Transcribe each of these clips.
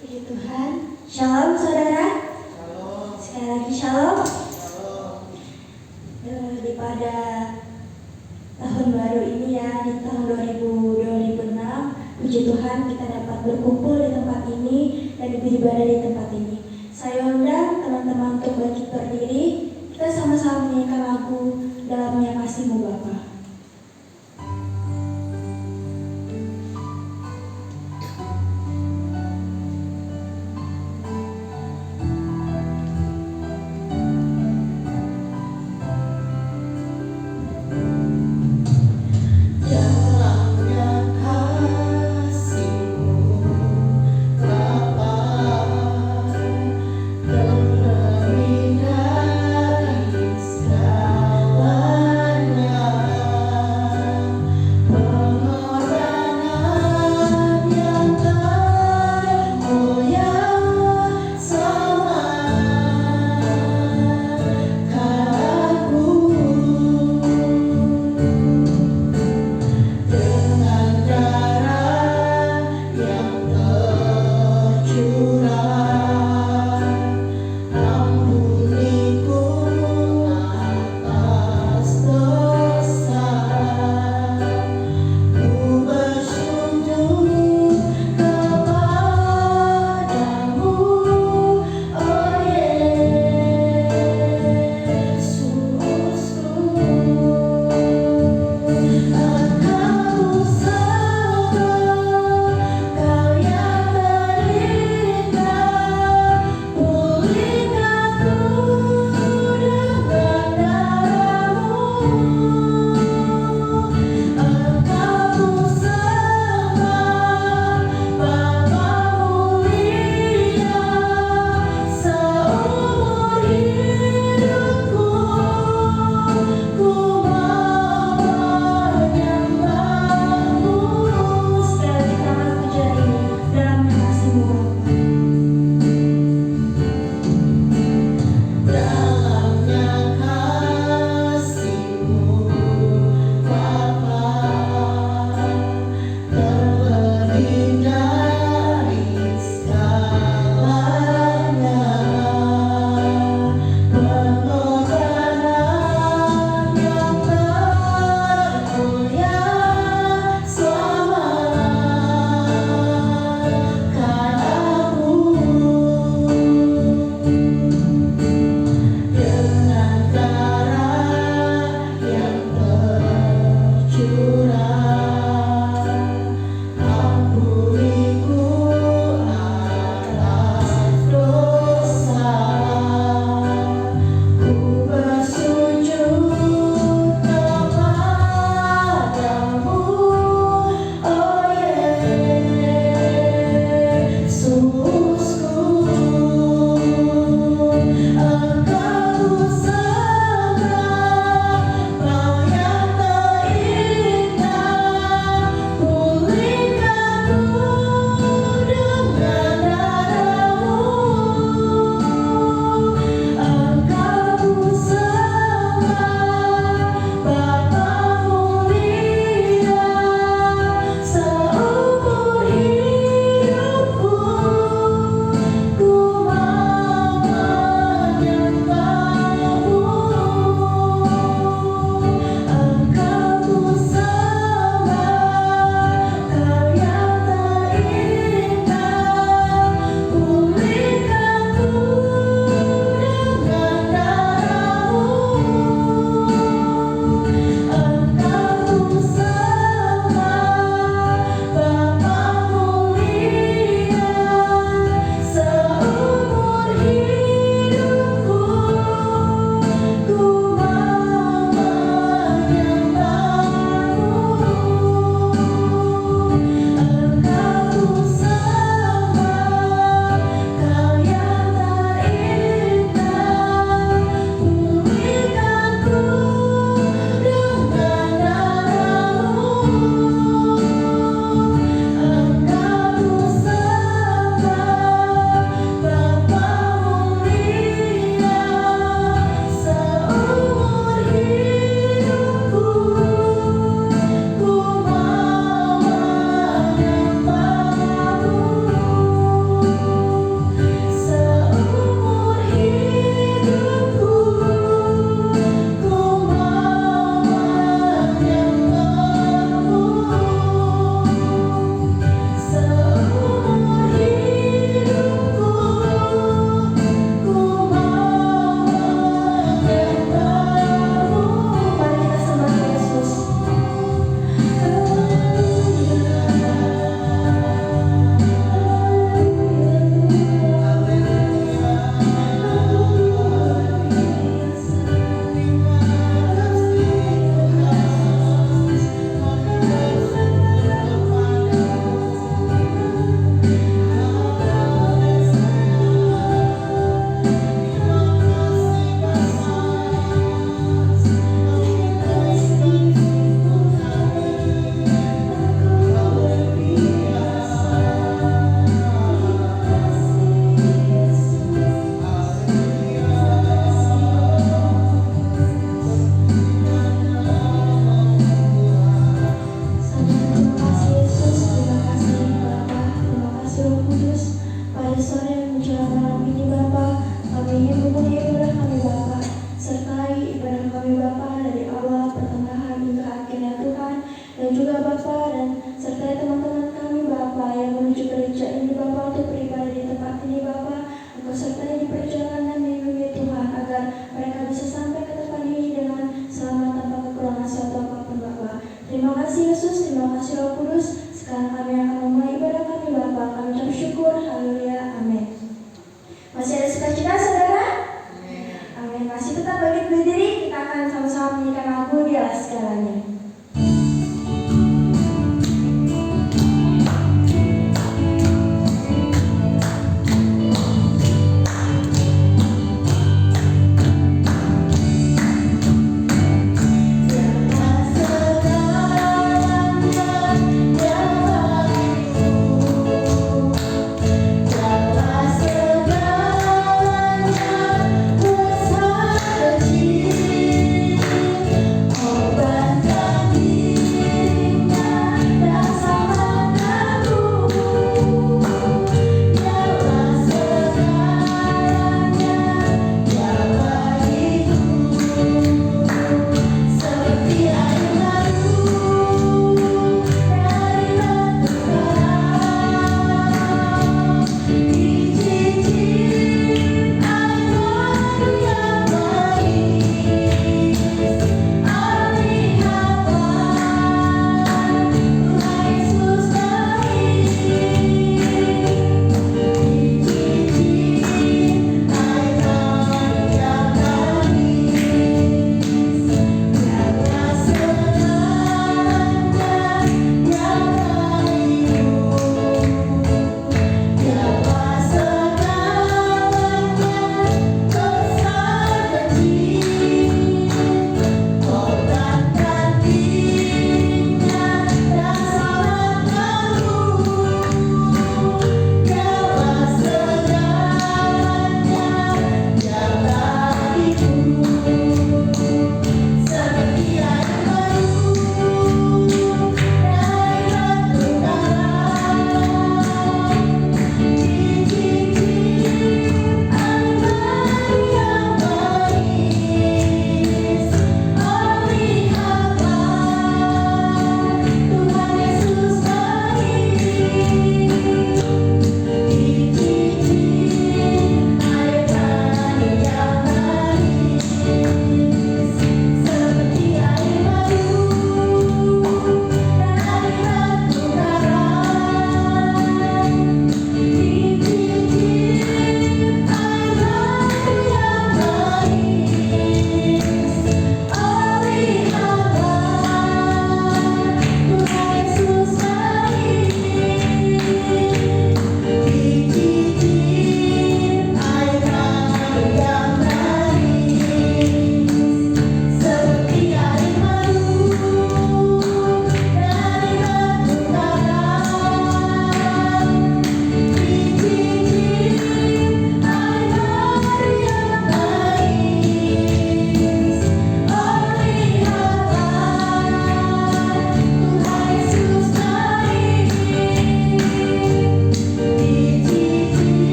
Puji Tuhan. Shalom saudara. Shalom. Sekali lagi shalom. Shalom. Pada tahun baru ini ya, di tahun 2006, puji Tuhan kita dapat berkumpul di tempat ini dan beribadah di tempat ini. Saya undang teman-teman untuk bangkit berdiri. Kita sama-sama menyanyikan lagu Dalamnya Kasih-Mu Bapa. Dalamnya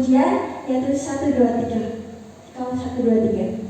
pujian yaitu 1, 2, 3. Kamu 1, 2, 3.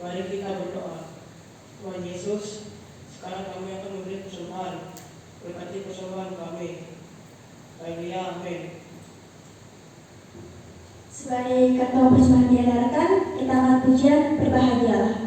Mari kita berdoa. Tuhan Yesus, sekarang kami akan memberi persembahan. Berkati persembahan kami. Haleluya, amin. Sebagai kata persembahan diadakan, kita akan pujian berbahagialah.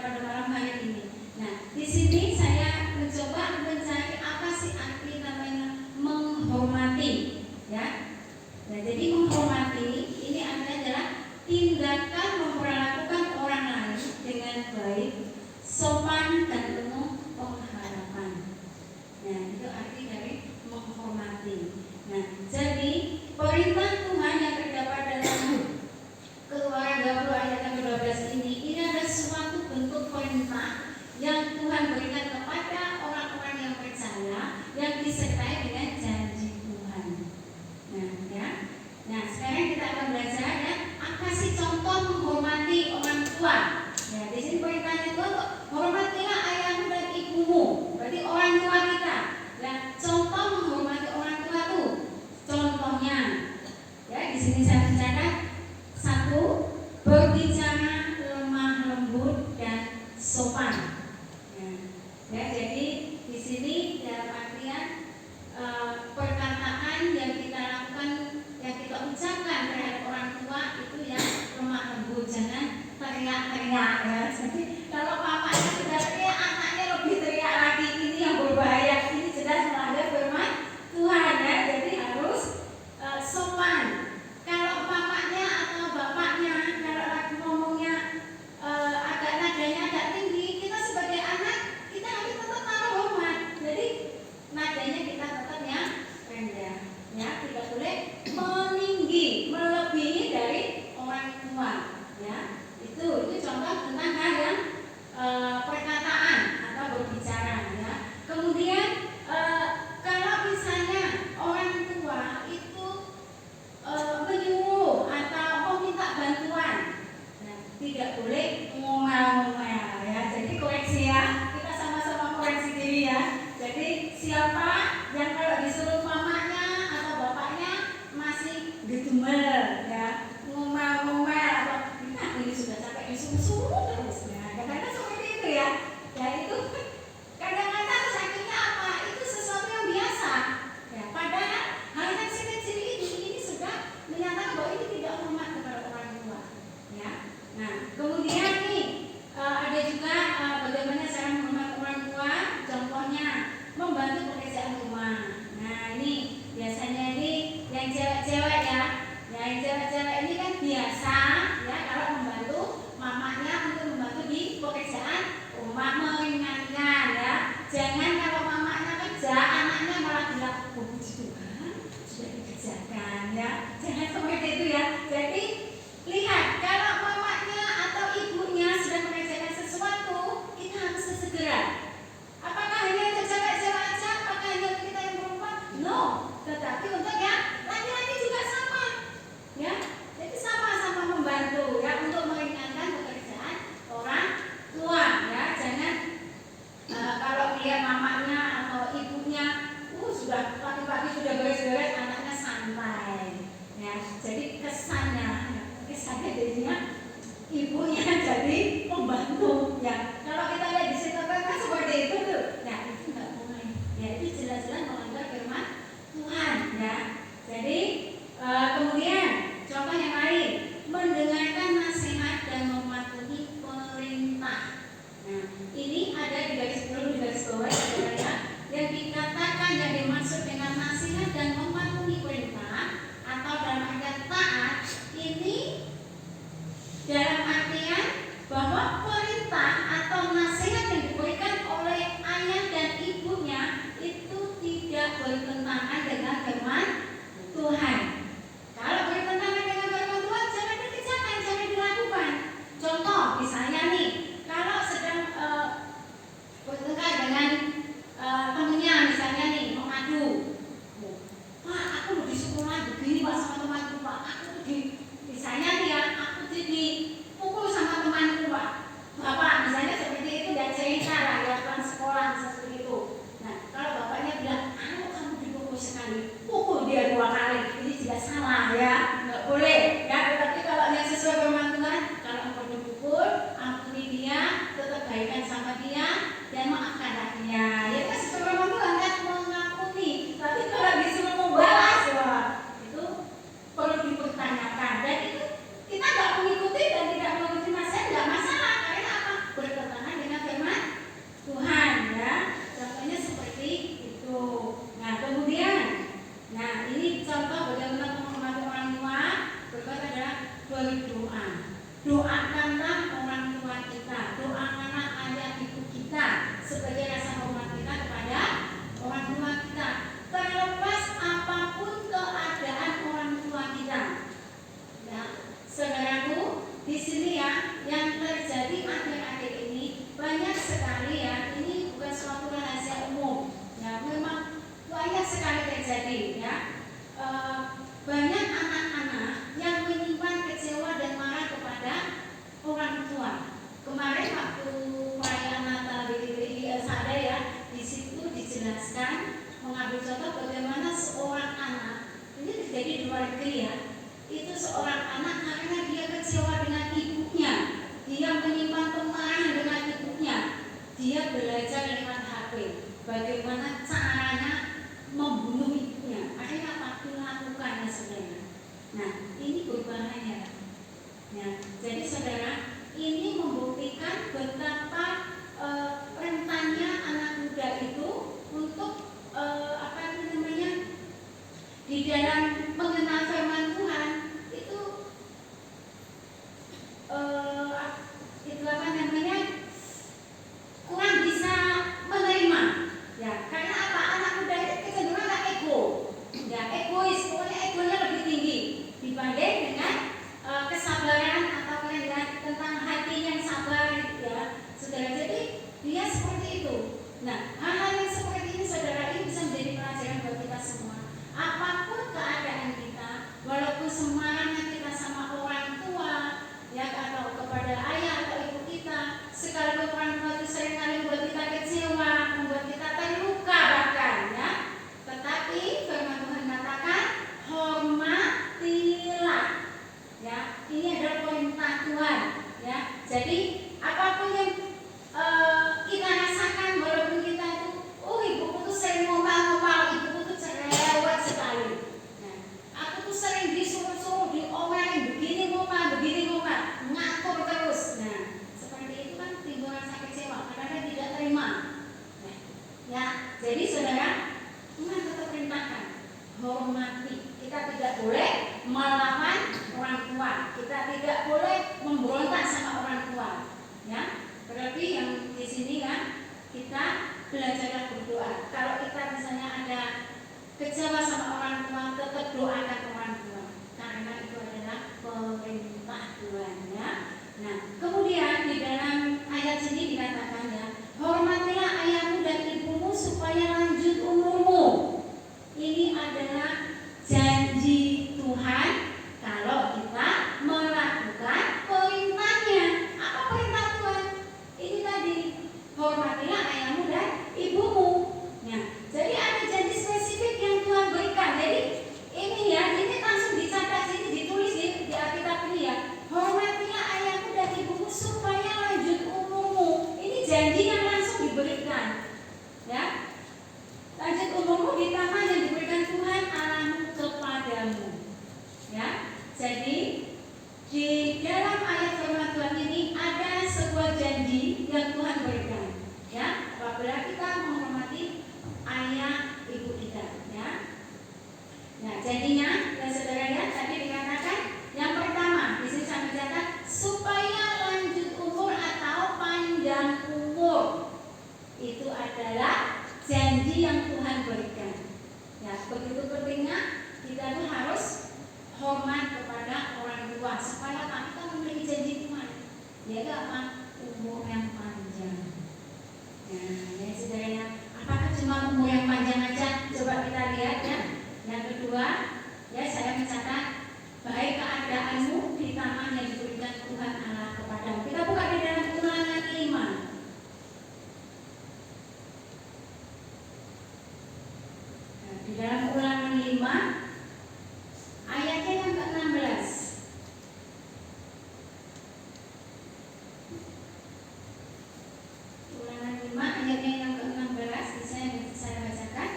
pada malam hari ini. Nah, di sini saya mencoba mencari apa sih arti namanya menghormati, ya. Nah, jadi menghormati ini adalah tindakan memperlakukan orang lain dengan baik, sopan dan penuh pengharapan. Nah, itu arti dari menghormati. Nah, jadi perintah Tuhan yang terdapat dalam Keluaran 20 ayat yang ke-12 ini adalah suatu bentuk perintah yang Tuhan berikan kepada orang-orang yang percaya yang disertai dengan janji Tuhan. Nah, ya. Nah, sekarang kita akan belajar ya, apa sih contoh menghormati orang tua. Ya, di sini perintahnya Tuhan kok, hormatilah ayahmu dan ibumu. Berarti orang tua kita. Ya, contoh menghormati orang tua tuh. Contohnya, ya di sini saya mencatat 1, berbicara lemah lembut dan sopan. Ya, jadi di sini dalam artian perkataan yang kita lakukan, yang kita ucapkan terhadap orang tua itu yang lemah lembut, jangan teriak-teriak ya. Jadi kalau bapaknya sudah teriak, anaknya lebih teriak lagi, ini yang berbahaya. Ini jelas melanggar firman Tuhan ya. Jadi harus sopan. Kalau mamanya atau bapaknya kalau lagi ngomongnya agak nadanya agak tinggi, kita sebagai anak kita harus tetap taruh hormat. Jadi nadanya kita tetap yang rendah, ya, tidak boleh meninggi, melebihi dari orang tua, ya. Itu contoh tentang hal yang perkataan atau berbicara, ya. Kemudian kalau misalnya orang tua itu menyuruh atau meminta bantuan, nah, tidak boleh ngomel-ngomel ya. Jadi koreksi ya, kita sama-sama koreksi diri ya. Jadi siapa yang kalau disuruh mamanya atau bapaknya masih gedumel ya, ngomel-ngomel atau ini sudah capek disuruh-suruh terus ya. Kadang-kadang seperti itu ya. Ya itu kadang-kadang sakitnya apa? Itu sesuatu yang biasa. Ya, padahal hal yang kecil ini sudah menyatakan bahwa ini tidak hormat kepada orang tua. Ya. Nah, kemudian nih ada juga bagaimana cara menghormati orang tua. Contohnya membantu pekerjaan rumah. Nah, ini biasanya ini yang cewek-cewek ya. Yang cewek-cewek ini kan biasa ya kalau membantu mamanya untuk membantu di pekerjaan rumah, meringankan ya. Jangan kalau mamanya kerja, anaknya malah bilang, "Oh, puji Tuhan, sudah dikerjakan ya." Jangan seperti itu ya. Jadi lihat, kalau mamanya atau ibunya sudah mengerjakan sesuatu, kita harus segera. Apakah hanya untuk cewek-cewek aja? Apakah hanya untuk kita yang perempuan? No, tetapi untuk yang laki-laki juga sama, ya. Jadi sama-sama membantu ya untuk meringankan pekerjaan orang tua, ya. Jangan kalau lihat mamanya atau ibunya, sudah pagi-pagi sudah beres-beres, anaknya santai, ya. Jadi kesannya jadinya ibunya jadi pembantu, ya. Kalau kita lihat di situ kan seperti itu tuh, ya itu nggak boleh, ya itu jelas-jelas melanggar firman Tuhan, ya. Jadi kemudian contoh yang lain, mendengarkan nasihat dan mematuhi perintah. Nah, ini ada di garis bawah ya, yang dikatakan yang dimaksud dengan nasihat dan mematuhi perintah atau dalam artian taat ini dalam artian bahwa perintah atau nasihat yang diberikan oleh ayah dan ibunya itu tidak bertentangan dengan firman Tuhan. Kalau bertentangan dengan firman Tuhan, jangan dikerjakan, jangan dilakukan. Contoh misalnya nih, kalau sedang bertengkar dengan temennya misalnya nih, mau ngadu, "Pak, aku udah di sekolah begini Pak sama temanku Pak, aku tuh di misalnya nih ya, aku di bagaimana caranya membunuh ibunya. Akhirnya apa? Dilakukannya saudara. Nah, ini berbahaya. Ya, jadi saudara, ini membuktikan betapa rentannya anak muda itu untuk di dalam mengenal firman Tuhan itu kurang bisa menerima. Ya, karena apa? Anak muda itu kecenderungan ego, ya egois, pokoknya egonya lebih tinggi dibanding dengan kesabaran atau tentang hati yang sabar, ya saudara. Jadi dia seperti itu. Nah, hal-hal yang seperti ini saudara, ini bisa menjadi pelajaran buat kita semua. Apapun keadaan kita, walaupun semangatnya kita sama orang tua, ya atau kepada ayah atau ibu kita, sekalipun orang tua itu seringkali membuat kita kecewa, membuat kita terluka bahkan, ya. Tetapi firman Tuhan mengatakan hormatilah, ya. Ini adalah perintah Tuhan, ya. Jadi apapun yang kita rasakan, walaupun kita itu, ibuku tuh sering ngomel-ngomel, ibuku tuh cerewet sekali. Nah, aku tuh sering disuruh-suruh, diomelin, begini ngomel, ngatur terus. Nah, seperti itu kan timbul rasa kecewa, karena tidak terima. Nah, ya, jadi saudara, Tuhan tetap perintahkan, hormati. Kita tidak boleh melawan orang tua, kita tidak boleh memberontak sama orang tua, ya. Berarti yang di sini kan kita belajarlah berdoa. Kalau kita misalnya ada kecewa sama orang tua, tetap doakan orang tua, karena itu adalah perintah Tuhan, ya. Nah, kemudian di dalam ayat sini dikatakan, ya, hormatilah ayahmu dan ibumu supaya lanjut umurmu. Ini adalah janji Tuhan kalau kita melakukan perintahnya. Apa perintah Tuhan? Ini tadi, hormatilah ayahmu dan ibumu. Nah, jadi ada janji spesifik yang Tuhan berikan. Jadi ini ya, ini langsung dicatat sini, ditulis di Alkitab ini, ya. Hormatilah ayahmu dan ibumu supaya lanjut umurmu. Ini janji yang langsung diberikan, ya. Lanjut umurmu ditambah yang diberikan Tuhan Allahmu kepadamu, ya. Jadi di dalam ayat firman Tuhan ini ada sebuah janji yang Tuhan berikan, ya, apabila kita menghormati ayah ibu kita, ya. Nah, janjinya, ya saudara, ya, tadi dikatakan yang pertama di sini saya mencatat supaya lanjut umur atau panjang umur. Itu adalah janji yang Tuhan berikan. Ya, begitu pentingnya kita tuh harus hormat kepada orang tua supaya kita memiliki janji Tuhan. Yaitu apa? Umur yang panjang. Nah, ya saudara, apakah cuma umur yang panjang aja? Coba kita lihat, ya. Yang kedua, ya, saya mencatat baik keadaanmu ditambah yang diberikan Tuhan Allah kepadamu. Kita buka di dalam Ulangan 5. Nah, di dalam Ulangan 5 ayatnya yang ke-16. Ulangan 5 ayatnya yang ke-16 saya bacakan.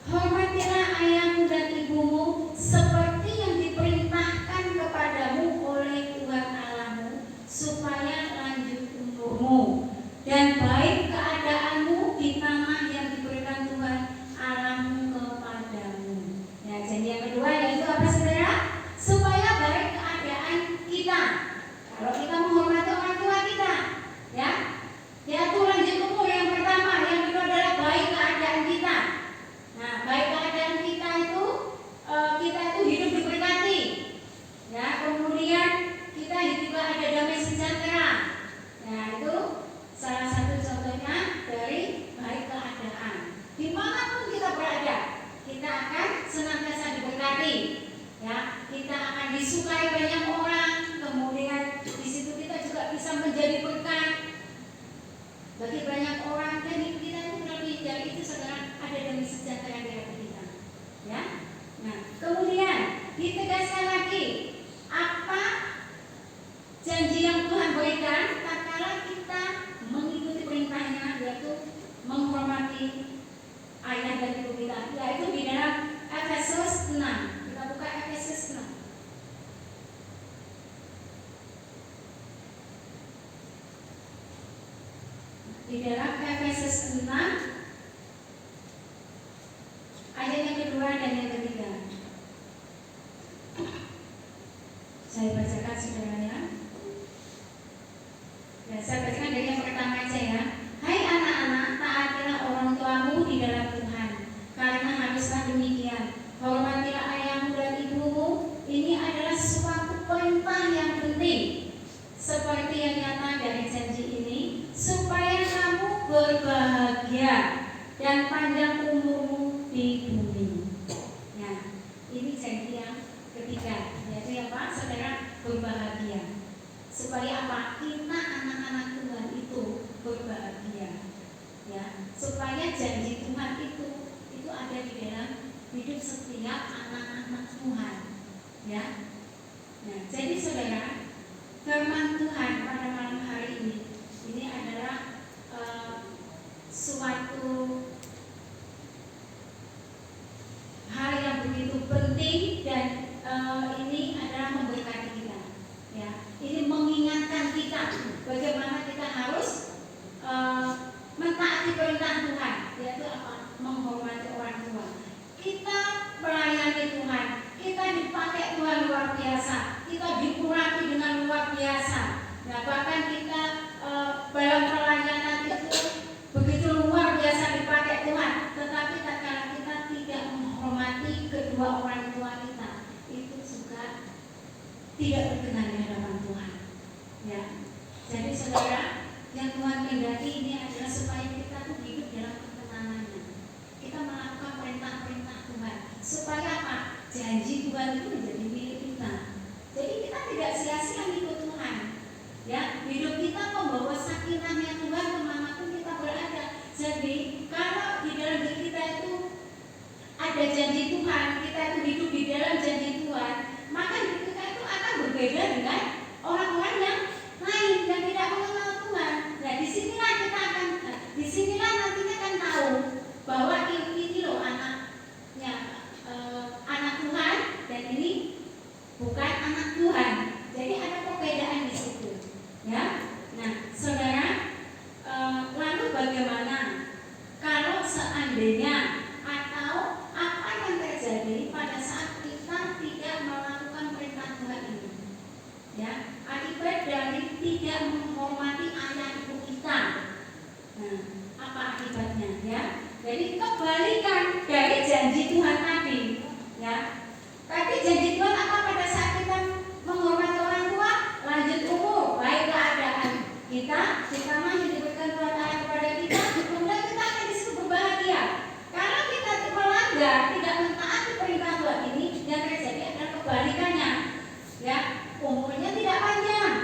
Hormatilah ayahmu dan ibumu seperti yang diperintahkan kepadamu oleh Tuhan Allahmu supaya lanjut umurmu dan baik keadaanmu ditambah yang diberikan Tuhan Allahmu kepadamu. Ya, janji yang kedua yaitu apa saudara? Supaya baik keadaan kita. Kalau kita menghormati orang tua kita, ya, yaitu lanjut umur yang pertama, yang kedua adalah baik keadaan kita. Nah, baik keadaan kita itu hidup diberkati, ya. Kemudian kita juga ada damai sejahtera. Nah, itu salah satu contohnya dari baik keadaan. Dimanapun kita berada, kita akan senantiasa diberkati, ya. Kita akan disukai banyak orang. Kemudian di situ kita juga bisa menjadi berkat bagi banyak orang, dan kita itu lebih dari itu saudara, ada damai sejahtera di hati kita, ya. Nah, kemudian ditegaskan lagi apa janji yang Tuhan berikan tatkala kita mengikuti perintahnya, yaitu menghormati yaitu di dalam Efesus 6. Kita buka Efesus 6. Di dalam Efesus 6 ayat yang kedua dan yang ketiga. Saya bacakan saudaranya. Ya, saya bacakan dari yang pertama aja ya. Hai anak-anak, taatilah orang tuamu di dalam Tuhan, karena haruslah demikian. Hormatilah ayahmu dan ibumu. Ini adalah suatu perintah yang penting, seperti yang nyata dari janji ini, supaya kamu berbahagia dan panjang umurmu di bumi. Ya, ini janji yang ketiga, yaitu apa? Saudara, berbahagia. Supaya apa? Kita anak-anak Tuhan itu berbahagia. Ya, supaya janji Tuhan itu ada di dalam hidup setiap anak-anak Tuhan. Ya. Nah, jadi saudara, firman Tuhan pada malam hari ini adalah suatu hal yang begitu penting dan ini adalah memberkati kita. Ya, ini mengingatkan kita bagaimana kita harus mentaati perintah Tuhan, yaitu apa? Menghormati orang tua. Kita melayani Tuhan, kita dipakai Tuhan luar biasa, kita diurapi dengan luar biasa. Nah, bahkan kita dalam pelayanan itu begitu luar biasa dipakai Tuhan. Tetapi tatkala kita tidak menghormati kedua orang tua kita, itu juga tidak berkenan di hadapan Tuhan. Ya, jadi saudara, yang Tuhan kehendaki ini adalah supaya kita tuh hidup dalam ketenangannya. Kita melakukan perintah-perintah Tuhan. Supaya apa? Janji Tuhan itu menjadi milik kita. Jadi kita tidak sia-sia ikut Tuhan. Ya, hidup kita membawa sakinahnya Tuhan kemanapun kita berada. Jadi kalau di dalam diri kita itu ada janji Tuhan, kita itu hidup di dalam janji Tuhan, maka hidup kita itu akan berbeda dengan orang-orang yang lain yang tidak mengenal Tuhan. Nah, disinilah nantinya akan tahu bahwa ini loh anaknya anak Tuhan dan ini bukan anak Tuhan. Jadi ada perbedaan di situ. Ya, nah saudara, lalu bagaimana kalau seandainya atau apa yang terjadi pada saat kita tidak melakukan perintah Tuhan ini? Ya, akibat dari tidak menghormati ayah ibu kita. Nah, apa akibatnya? Ya, jadi kebalikan dari janji Tuhan tadi. Ya, tadi janji Tuhan apa pada saat kita menghormati orang tua? Lanjut umur, baik keadaan kita masih diberikan Tuhan Allah kepada kita, kemudian kita akan disitu berbahagia. Kalau kita melanggar, tidak mentaati perintah Tuhan ini, yang terjadi adalah kebalikannya. Ya, umurnya tidak panjang.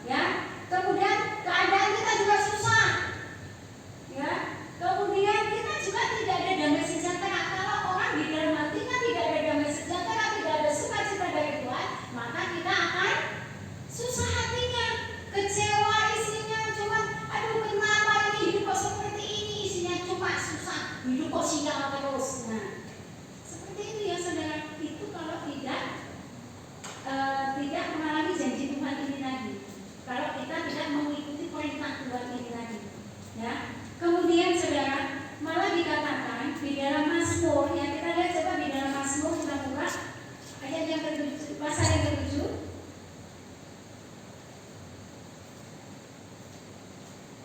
Ya, kemudian keadaan kita juga susah. Ya, kemudian kita juga tidak ada damai sejahtera. Kalau orang di dalam hatinya tidak ada damai sejahtera, tidak ada sukacita dari Tuhan, maka kita akan susah hatinya, kecewa, isinya cuma aduh kenapa ini hidup kok seperti ini, isinya cuma susah, hidup kok sial terus. Nah, seperti itu ya saudara, itu kalau tidak mengalami janji Tuhan ini tadi, kalau kita tidak mengikuti perintah Tuhan ini tadi. Ya, kemudian saudara, malah dikatakan di dalam Mazmur, yang kita lihat coba di dalam Mazmur, kita buka ayat yang ke-7, pasal yang ke-7.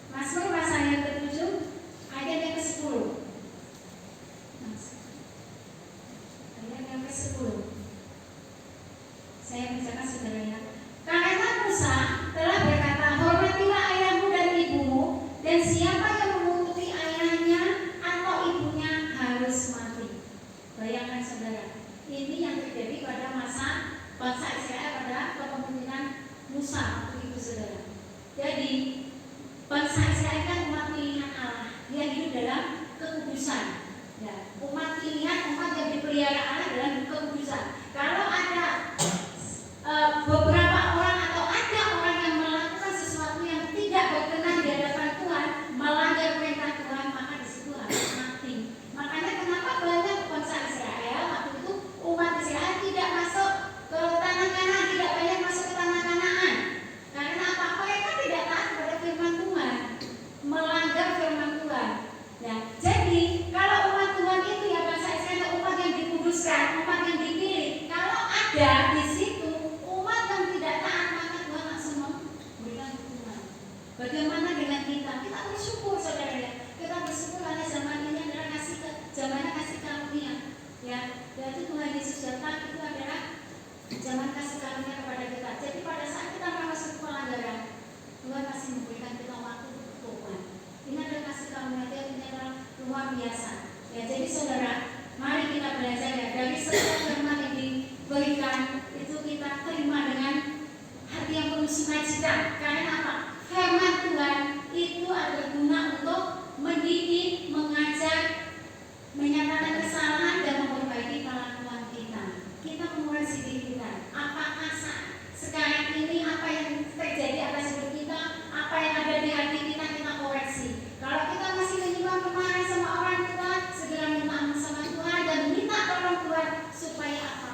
Mazmur pasal yang ke-7 ayat yang ke-10. Ayat yang ke-10. Saya bacakan saudara ya. Karena Musa telah berkata, hormatilah ayahmu dan ibumu, dan siapa yang mengutuki ayahnya atau ibunya harus mati. Bayangkan saudara, ini yang terjadi pada masa bangsa Israel pada kepemimpinan Musa waktu itu saudara. Jadi bangsa Israel kan umat pilihan Allah, dia hidup dalam kekudusan. Ya, umat pilihan, umat yang dipelihara Allah dalam kekudusan. Kalau ada beberapa orang atau ada orang yang melakukan sesuatu yang tidak berkenan di hadapan Tuhan, melanggar biasa. Ya, jadi saudara, mari kita belajar ya dari setiap firman yang diberikan itu kita terima dengan hati yang penuh sukacita. Karena apa? Firman Tuhan itu ada guna untuk mendidik, mengajar, menyatakan kesalahan dan memperbaiki kelakuan kita. Kita mengoreksi diri kita. Apakah sekarang ini apa yang terjadi atas hidup kita, apa yang ada di hati kita koreksi. Kalau kita masih menyimpan kemarahan sama orang tua, segera minta ampun sama Tuhan dan minta tolong Tuhan supaya apa?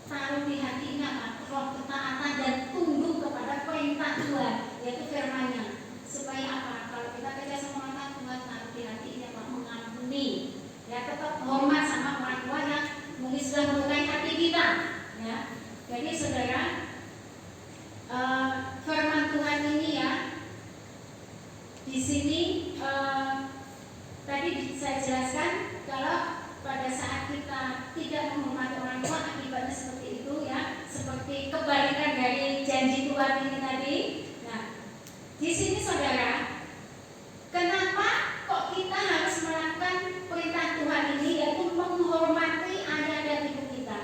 Taruh di hati ini apa? Roh ketaatan dan tunduk kepada perintah Tuhan, yaitu firman-Nya. Supaya apa? Kalau kita kerja sama orang Tuhan, taruh di hati ini apa? Mengampuni. Ya, tetap hormat sama orang tua yang mungkin sudah melukai hati kita. Ya, jadi saudara, firman Tuhan ini ya, di sini tadi saya jelaskan kalau pada saat kita tidak menghormati orang tua akibatnya seperti itu ya, seperti kebalikan dari janji Tuhan ini tadi. Nah, di sini saudara, kenapa kok kita harus melakukan perintah Tuhan ini, yaitu menghormati ayah dan ibu kita,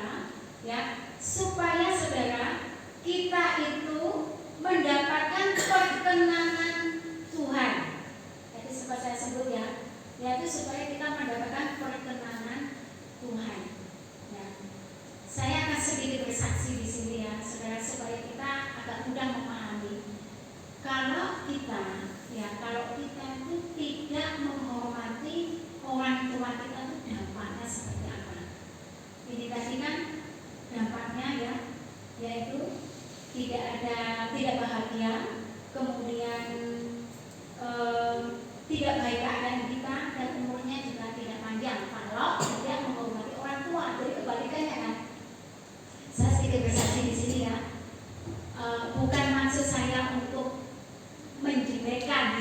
ya, supaya saudara kita itu mendapatkan perkenanan Tuhan. Jadi seperti saya sebut ya, yaitu supaya kita mendapatkan perkenanan Tuhan. Ya. Saya akan sedikit bersaksi di sini ya, saudara, supaya kita agak mudah memahami. Kalau kita itu tidak menghormati orang tua kita, itu dampaknya seperti apa? Ini tadi kan dampaknya ya, yaitu tidak bahagia, kemudian tidak baik keadaan kita, dan umurnya juga tidak panjang kalau tidak menghormati orang tua. Jadi kebalikannya kan. Saya sedikit bersaksi di sini ya. Bukan maksud saya untuk menjelekkan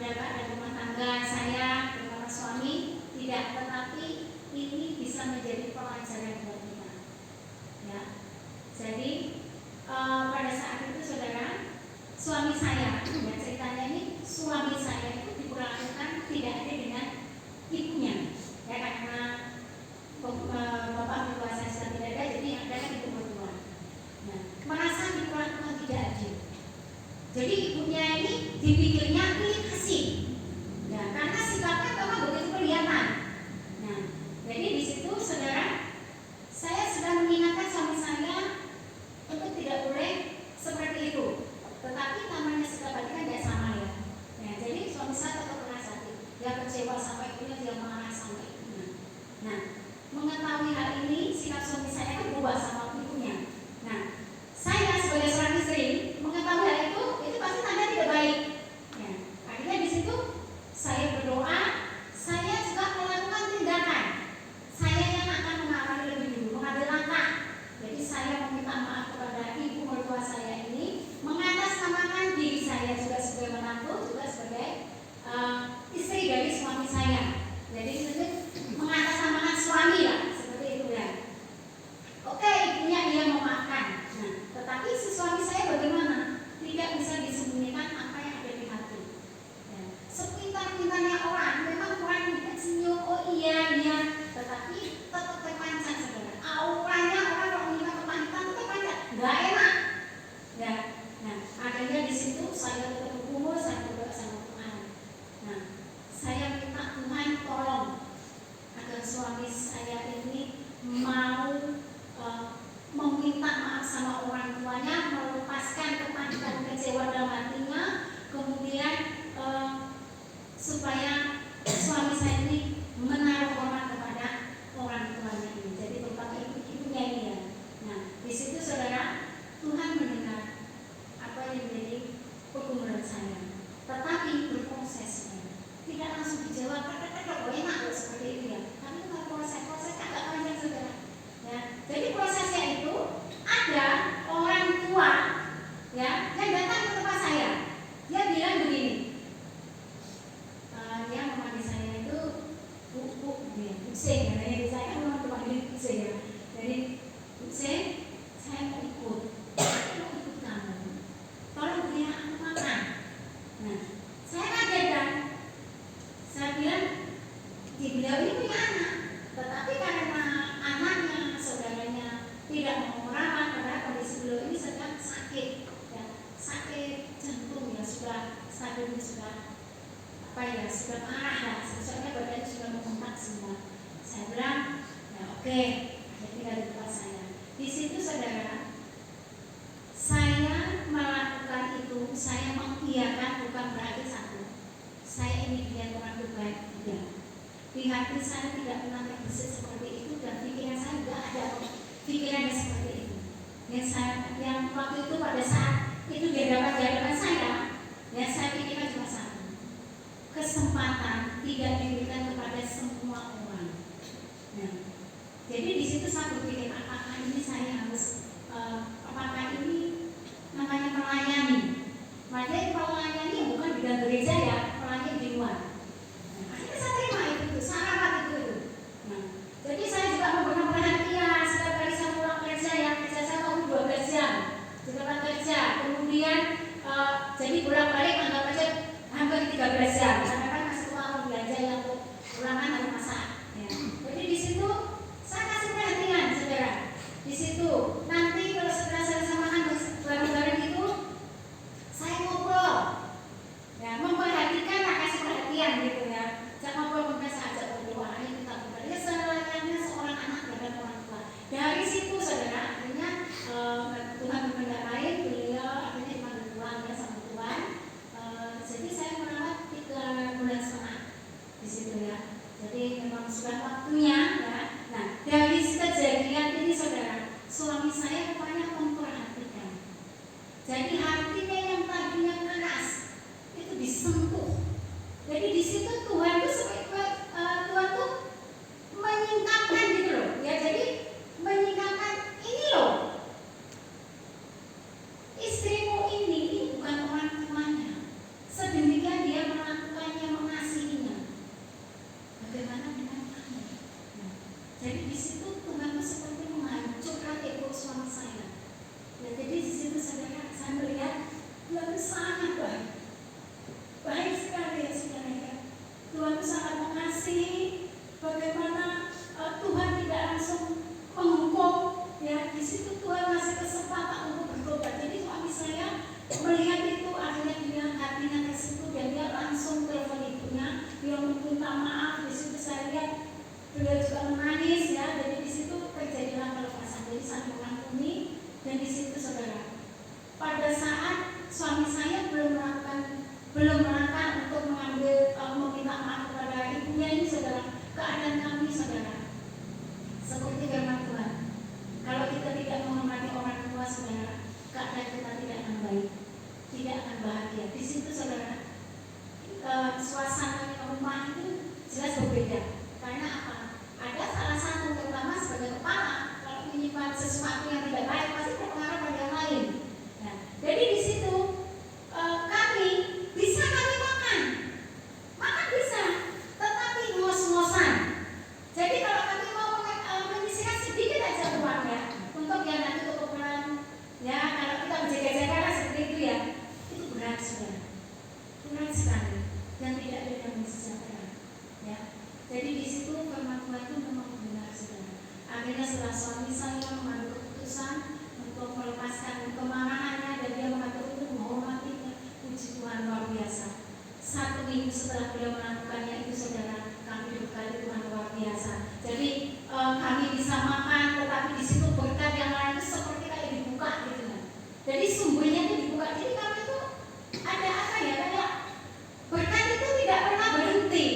dampak dan rumah tangga saya bersama suami, tidak, tetapi ini bisa menjadi pelajaran buat kita. Ya. Jadi pada saat itu saudara, suami saya, ya ceritanya ini, suami saya itu diperlakukan tidak ada dengan ibunya, ya, karena bapak mertua saya sudah tidak ada, jadi yang ada kan ibu mertua. Nah, merasa diperlakukan tidak adil. Jadi ibunya ini dipikirnya ini kasih, ya, karena sikapnya memang begitu kelihatan. Nah, jadi di situ saudara, saya sedang mengingatkan suami saya untuk tidak boleh seperti itu. Tetapi namanya sikap hati kan tidak sama ya. Nah, jadi suami saya tetap pernah sakit. Dia kecewa sampai ibunya, dia marah sampai ibunya. Nah, mengetahui hal ini, sikap suami saya kan berubah sama ibunya. Nah, saya sebagai seorang istri mengetahui hal itu pasti tanda tidak baik. Ya, akhirnya di situ saya berdoa stadionnya sudah sudah parah lah, soalnya badannya sudah membengkak semua. Saya bilang, ya oke, tinggal di tempat saya. Di situ saudara, saya melakukan itu, saya mengiyakan bukan berarti satu. Saya ini dia orang terbaik, tidak. Di hati saya tidak pernah terbesit seperti itu dan pikiran saya tidak ada pikirannya seperti itu. Yang waktu itu pada saat itu di hadapan saya pikirkan cuma satu, kesempatan tidak diberikan kepada semua orang. Nah, jadi di situ saya berpikir apakah ini saya harus, apakah ini namanya melayani? Makanya kalau melayani bukan di dalam gereja ya, melayani di luar. Nah, akhirnya saya terima itu, saya rapat itu. Nah, jadi saya juga memberikan perhatian setiap kali saya pulang kerja ya, kerja saya waktu 12 jam di tempat kerja, kemudian jadi bolak-balik anggap aja hampir 13 jam. Karena kan masih uang belanja yang untuk ulangan harus masak. Ya. Jadi di situ saya kasih perhatian, saudara. Di situ nanti kalau setelah saya samakan bareng-bareng itu, saya ngobrol, ya memperhatikan, kasih perhatian gitu ya. Jangan ngobrol kemudian saya ajak berdoa, ayo kita berdoa. Ya selayaknya seorang anak dan orang tua. Dari situ saudara, akhirnya Tuhan mengendarai beliau, akhirnya cuma berdoa ya sama Tuhan. Jadi saya merawat 3 bulan setengah di situ ya. Jadi memang sudah waktunya ya. Nah, dari kejadian ini saudara, suami saya rupanya memperhatikan. Jadi hatinya yang tadinya keras itu disentuh. Jadi di situ Tuhan tuh menyingkapkan gitu loh. Ya jadi menyingkapkan ini loh. Istrimu ini bukan orang tuanya. Sedemikian dia melakukannya, mengasihinya. Bagaimana dengan kamu? Nah, jadi di situ Tuhan itu seperti menghancurkan ego suami saya. Nah, jadi di situ saudara, saya melihat Tuhan itu sangat baik, baik sekali ya saudara ya. Tuhan itu sangat mengasihi. Bagaimana Tuhan tidak langsung menghukum ya. Di situ Tuhan masih kesempatan untuk bertobat. Jadi suami saya melihat itu, akhirnya dia hatinya tersentuh dan dia langsung telepon ibunya, dia meminta maaf. Di situ saya lihat beliau juga menangis ya. Jadi di situ terjadilah pelepasan. Jadi saling mengampuni. Dan di situ saudara, pada saat suami saya belum melangkah untuk mengambil meminta maaf kepada ibunya ini saudara, keadaan kami saudara seperti firman Tuhan. Kalau kita tidak menghormati orang tua saudara, keadaan kita tidak akan baik, tidak akan bahagia. Di situ saudara, suasana rumah itu jelas berbeda. Karena apa? Ada salah satu terutama sebagai kepala, kalau menyimpan sesuatu yang tidak baik pasti berpengaruh pada yang lain. Nah, jadi di situ kami bisa makan bisa, tetapi ngos-ngosan. Jadi kalau kami mau menyisihkan sedikit aja uang ya, untuk yang nanti keperluan ya, kalau kita menjaga-jaga seperti itu ya, itu berat saudara, berat sekali dan tidak ada yang sejahtera ya. Jadi di situ firman Tuhan itu memang benar saudara. Akhirnya setelah suami saya mengambil keputusan untuk melepaskan kemarahannya dan dia mengatur untuk menghormatinya, puji Tuhan luar biasa. 1 minggu setelah beliau melakukannya itu saudara, kami diberkati Tuhan luar biasa. Jadi kami bisa makan, tetapi di situ berkat yang lain itu seperti kayak dibuka gitu kan. Jadi sumbernya itu dibuka. Jadi kami itu ada apa ya, kayak berkat itu tidak pernah berhenti,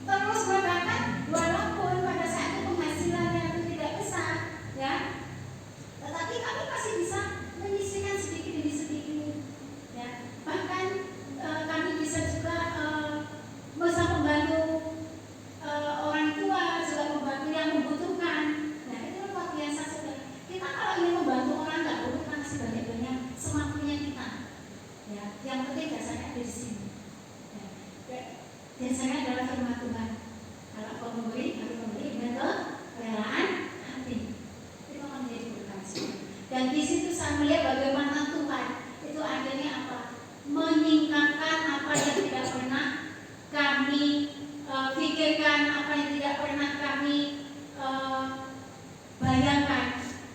terus berkat walaupun pada saat itu penghasilannya itu tidak besar ya, tetapi kami masih bisa menyisihkan sedikit demi sedikit ya. Bahkan kami bisa juga bisa membantu orang tua, juga membantu yang membutuhkan. Nah itu luar biasa saudara. Kita kalau ingin membantu orang nggak boleh kita kasih banyak-banyak semampunya kita ya. Yang penting dasarnya ada di sini ya. Dasarnya adalah firman Tuhan. Kalau kau memberi, harus memberi dengan kerelaan hati. Itu akan menjadi berkat. Dan di situ saya melihat bagaimana Tuhan itu akhirnya apa? Menyingkapkan apa yang tidak pernah kami pikirkan, apa yang tidak pernah kami bayangkan.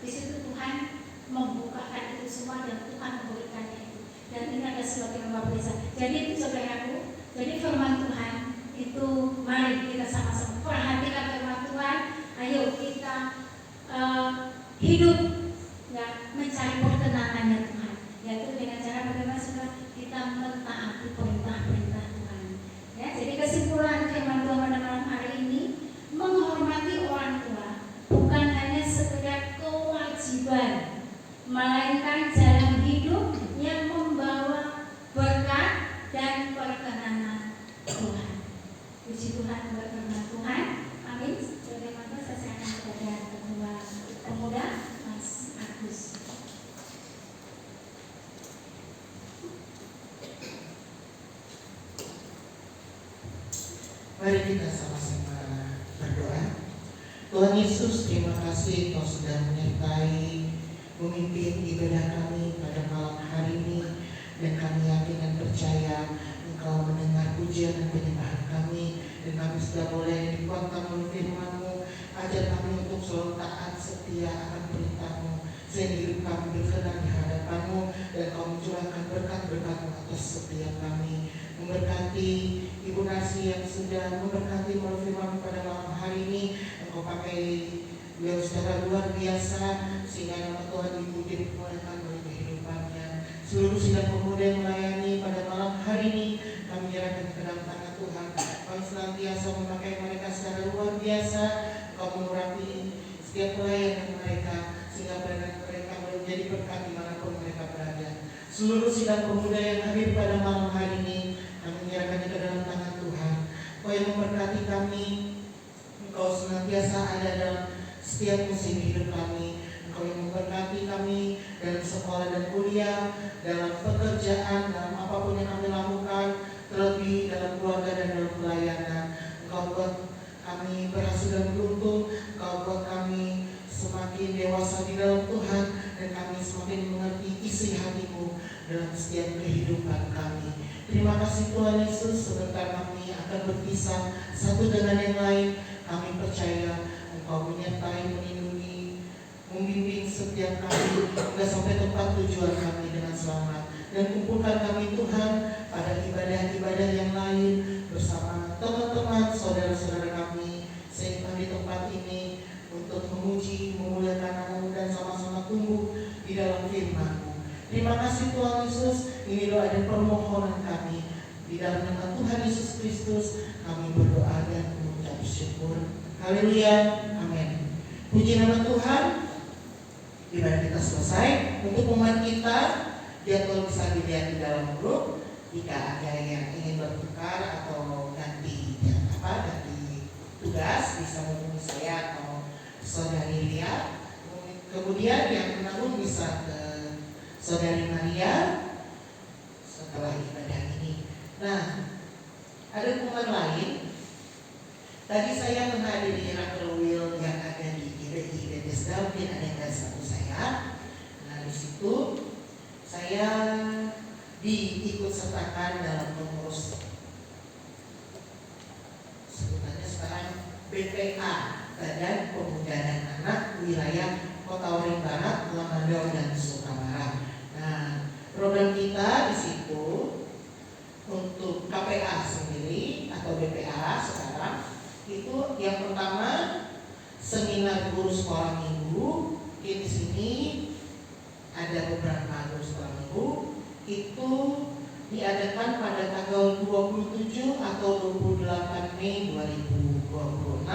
Di situ Tuhan membukakan itu semua dan Tuhan memberikannya itu. Dan ini ada sesuatu yang luar biasa. Jadi itu saudaraku. Jadi firman Tuhan itu mari kita sama-sama perhatikan firman Tuhan. Ayo kita hidup ya, mencari perkenanannya Tuhan, yaitu dengan cara bagaimana saudara kita mentaati perintah-perintah Tuhan. Ya, jadi kesimpulan firman Tuhan pada malam hari ini, menghormati orang tua bukan hanya sekedar kewajiban, melainkan jalan hidup yang membawa berkat dan perkenanan Tuhan. Puji Tuhan buat firman Tuhan. Amin. Bagaimana saya serahkan kepada ketua pemuda Mas Agus. Mari kita sama-sama berdoa. Tuhan Yesus, terima kasih Kau sudah menyertai memimpin ibadah kami pada malam hari ini, dan kami yakin dan percaya Engkau mendengar pujian dan penyembahan kami, dan kami sudah boleh dikuatkan oleh firman-Mu. Ajar kami untuk selalu taat setia akan perintah-Mu, sehingga hidup kami berkenan di hadapan-Mu, dan Kau mencurahkan berkat-berkat-Mu atas setiap kami. Memberkati Ibu Narsi yang sudah memberkati melalui firman pada malam hari ini. Engkau pakai beliau secara luar biasa, sehingga nama Tuhan dipuji dimuliakan oleh kehidupannya. Seluruh sidang pemuda yang melayani pada malam hari ini, kami menyerahkan ke dalam tangan Tuhan. Kau senantiasa memakai mereka secara luar biasa. Kau mengurapi setiap pelayanan mereka, sehingga pelayanan mereka menjadi berkat dimanapun mereka berada. Seluruh sidang pemuda yang hadir pada malam hari ini, kami menyerahkannya ke dalam tangan Tuhan. Kau yang memberkati kami, Engkau senantiasa ada dalam setiap musim hidup kami. Engkau yang memberkati kami dalam sekolah dan kuliah, dalam pekerjaan, dalam apapun yang kami lakukan, terlebih dalam keluarga dan dalam pelayanan. Engkau buat kami berhasil dan beruntung. Engkau buat kami semakin dewasa di dalam Tuhan, dan kami semakin mengerti isi hati-Mu dalam setiap kehidupan kami. Terima kasih Tuhan Yesus, sebentar kami akan berpisah satu dengan yang lain. Kami percaya Engkau menyertai, melindungi, membimbing setiap kami hingga sampai tempat tujuan kami dengan selamat. Dan kumpulkan kami Tuhan pada ibadah-ibadah yang lain bersama teman-teman, saudara-saudara kami, sehingga di tempat ini untuk memuji, memuliakan nama-Mu dan sama-sama tumbuh di dalam firman-Mu. Terima kasih Tuhan Yesus, ini doa dan permohonan kami. Di dalam nama Tuhan Yesus Kristus kami berdoa dan mengucap syukur. Haleluya, amin. Puji nama Tuhan. Ibadah kita selesai. Untuk pemain kita, jadwal bisa dilihat di dalam grup. Jika ada yang ingin bertukar atau ganti tugas, bisa menghubungi saya atau Saudari Lia. Kemudian yang menanggung bisa ke Saudari Maria setelah ibadah ini. Nah, ada pengumuman lain. Tadi saya menghadiri Rakel Will yang ada di GPI Bethesda, mungkin ada yang dari satu saya. Nah, di situ saya diikut sertakan dalam pengurus, sebutannya sekarang BPA, Badan Pemuda dan Anak Wilayah Kota Waring Barat, Lamandau dan Sukamara. Nah, program kita di situ untuk KPA sendiri atau BPA sekarang itu yang pertama seminar guru sekolah minggu. Di sini ada beberapa guru sekolah minggu itu diadakan pada tanggal 27 atau 28 Mei 2026,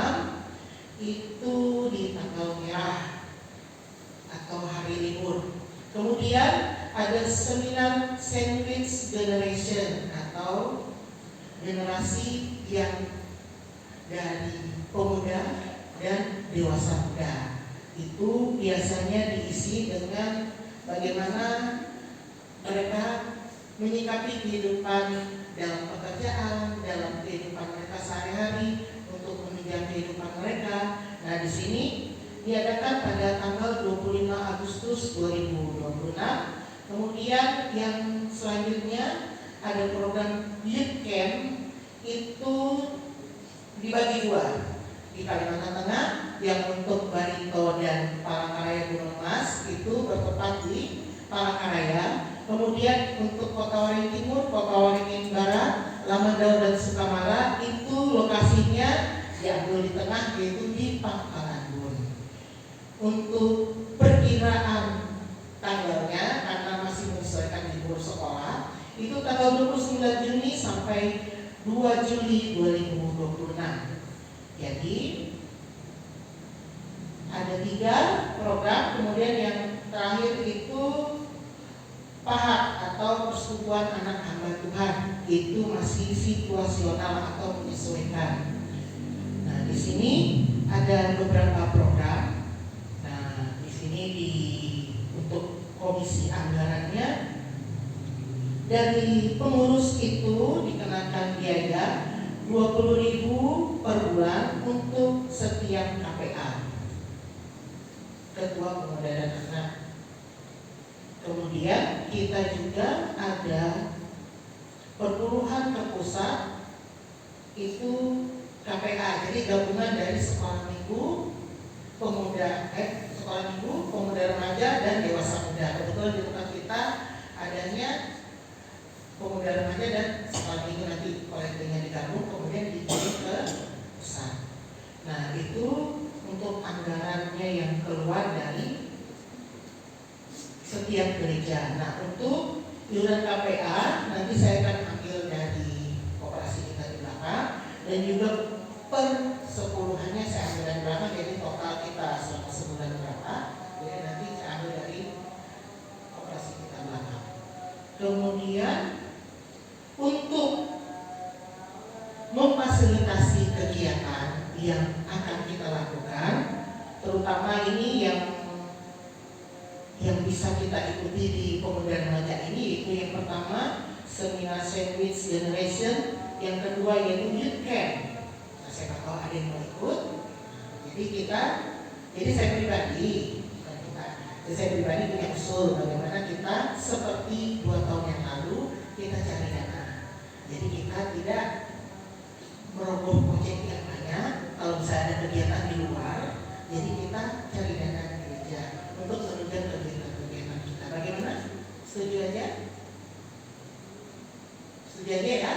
itu di tanggal merah atau hari libur. Kemudian ada seminar Sandwich Generation atau generasi yang dari pemuda dan dewasa muda. Itu biasanya diisi dengan bagaimana mereka menyikapi kehidupan dalam pekerjaan, dalam kehidupan mereka sehari-hari untuk menunjang kehidupan mereka. Nah, di sini diadakan pada tanggal 25 Agustus 2026. Kemudian yang selanjutnya ada program Youth Camp, itu dibagi dua. Di Kalimantan Tengah yang untuk Barito dan Palangkaraya Gunung Mas itu bertempat di Palangkaraya. Kemudian untuk Kota Waringin Timur, Kota Waringin Barat, Lamandau dan Sukamara itu lokasinya diambil di tengah, yaitu di Pangkalan Bun. Untuk perkiraan tanggalnya karena masih menyesuaikan libur sekolah, itu tanggal 29 Juni sampai 2 Juli 2026. Jadi ada 3 program. Kemudian yang terakhir itu PAHAT atau Persetubuhan Anak Hamba Tuhan, itu masih situasional atau menyesuaikan. Nah, di sini ada beberapa program. Nah, di sini untuk komisi anggarannya dari pengurus itu dikenakan biaya 20.000 per bulan untuk setiap KPA, Ketua Pemuda dan Anak. Kemudian kita juga ada perpuluhan terpusat, itu KPA, jadi gabungan dari sekolah minggu, sekolah minggu, pemuda remaja dan dewasa muda. Kebetulan di tempat kita adanya pemuda remaja dan sekolah minggu, nanti kolektifnya digabung kemudian dikirim ke pusat. Nah, itu untuk anggarannya yang keluar dari setiap gereja. Nah, untuk iuran KPA nanti saya akan ambil dari koperasi kita di belakang, dan juga per sepuluhannya saya ambil dari belakang, jadi total kita selama sebulan berapa, jadi nanti saya ambil dari koperasi kita belakang. Kemudian untuk memfasilitasi kegiatan yang akan kita lakukan, terutama ini yang bisa kita ikuti di pemuda remaja ini, itu yang pertama seminar Sandwich Generation, yang kedua yaitu Youth Camp. Nah, saya nggak tahu ada yang mau ikut. Jadi saya pribadi punya usul bagaimana kita seperti 2 tahun yang lalu kita cari dana. Jadi kita tidak merogoh kocek yang banyak kalau misalnya ada kegiatan di luar. Jadi kita cari dana di gereja untuk menunjang kegiatan kita. Bagaimana? Setuju aja? Setuju aja ya?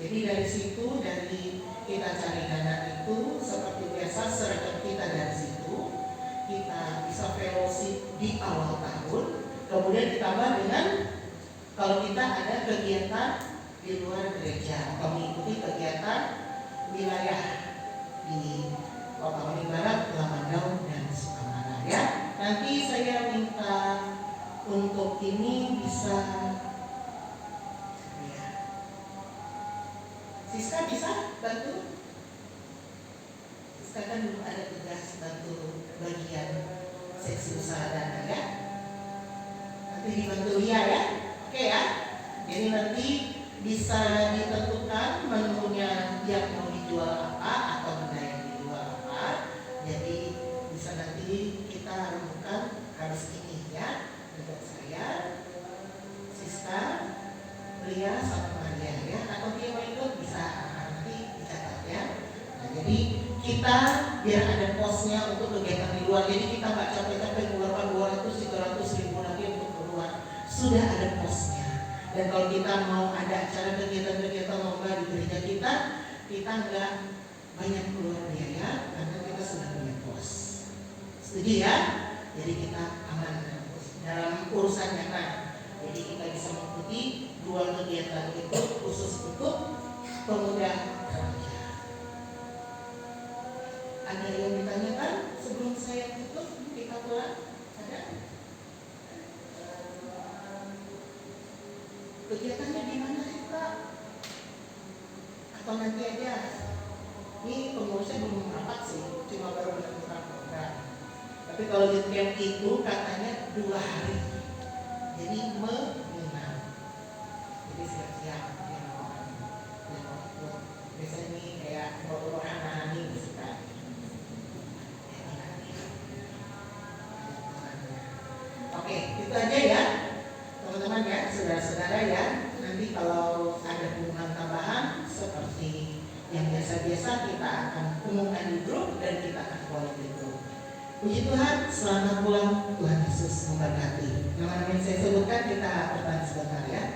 Jadi dari situ, dari kita cari dana itu seperti biasa, seragam kita dari situ kita bisa fellowship di awal tahun. Kemudian ditambah dengan kalau kita ada kegiatan di luar gereja atau mengikuti kegiatan wilayah di Kota Waringin Barat, Lamandau dan Sukamara ya. Nanti saya minta untuk ini bisa ya. Siska bisa bantu? Siska kan belum ada tugas bantu bagian seksi usaha dana ya. Nanti dibantu Lia ya. Oke ya. Jadi nanti bisa ditentukan menunya yang mau dijual apa atau benda yang dijual apa. Jadi bisa nanti kita rembukan harus ini ya. Dengan saya, Siska, Lia sama Maria ya. Atau dia mau ikut bisa nanti dicatat ya. Nah, jadi kita biar ada posnya untuk kegiatan di luar. Jadi kita nggak capek-capek mengeluarkan 200-300 ribu lagi untuk keluar. Sudah ada posnya. Dan kalau kita mau ada acara kegiatan-kegiatan lomba di gereja kita nggak banyak keluar biaya karena kita sudah punya pos. Setuju ya? Jadi kita aman dalam urusan dana. Jadi kita bisa mengikuti 2 kegiatan itu khusus untuk pemuda remaja. Ada yang ditanyakan sebelum saya tutup kita pulang? Ada? Kegiatannya gimana sih Kak? Atau nanti aja? Ini pengurusnya belum rapat sih, cuma baru menentukan program. Tapi kalau youth camp itu katanya 2 hari, jadi menginap. Jadi siap-siap yang biasanya ini kayak bawa anak-anak ini gitu kan. Oke, itu aja ya teman-teman ya, saudara-saudara ya. Nanti kalau ada hubungan tambahan seperti yang biasa-biasa kita akan umumkan di grup dan kita akan buat di grup. Puji Tuhan, selamat pulang, Tuhan Yesus memberkati. Nama-nama yang saya sebutkan kita bertahan sebentar ya.